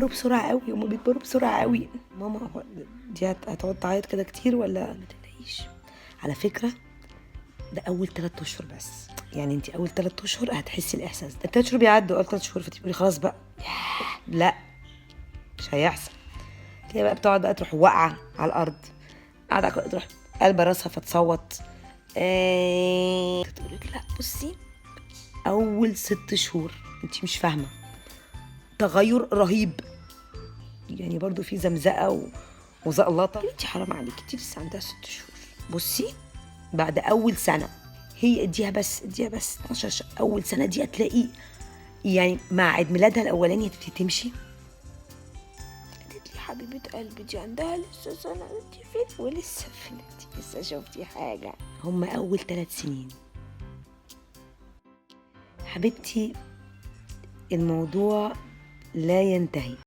بيكبروا بسرعة قوي، هما بيكبروا بسرعة قوي. ماما دي هتقعد تعيط كده كتير ولا؟ ما تقلقيش على فكرة، ده أول 3 أشهر بس، يعني انت أول 3 أشهر هتحسي الإحساس ده. 3 شهور بيعدوا، أول 3 شهور فتقولي خلاص بقى لا مش هيحصل. تلاقي بقى بتقعد بقى تروح واقعة على الأرض، قاعدة تروح قلبة راسها فتصوت. تقولك لا بصي، أول 6 شهور انت مش فاهمة، تغير رهيب، يعني برضو في زمزقة وزقلطة. انت حرام عليك، انت لسه عندها 6 شهور. بصي بعد أول سنة، هي اديها بس 12 شهر، أول سنة دي هتلاقي يعني مع عيد ميلادها الأولاني هتبتدي تمشي. قالت لي حبيبة قلبي دي عندها لسه سنة، انت فين؟ ولسه فين؟ انت لسه شفتي حاجة؟ هم أول 3 سنين حبيبتي، الموضوع لا ينتهي.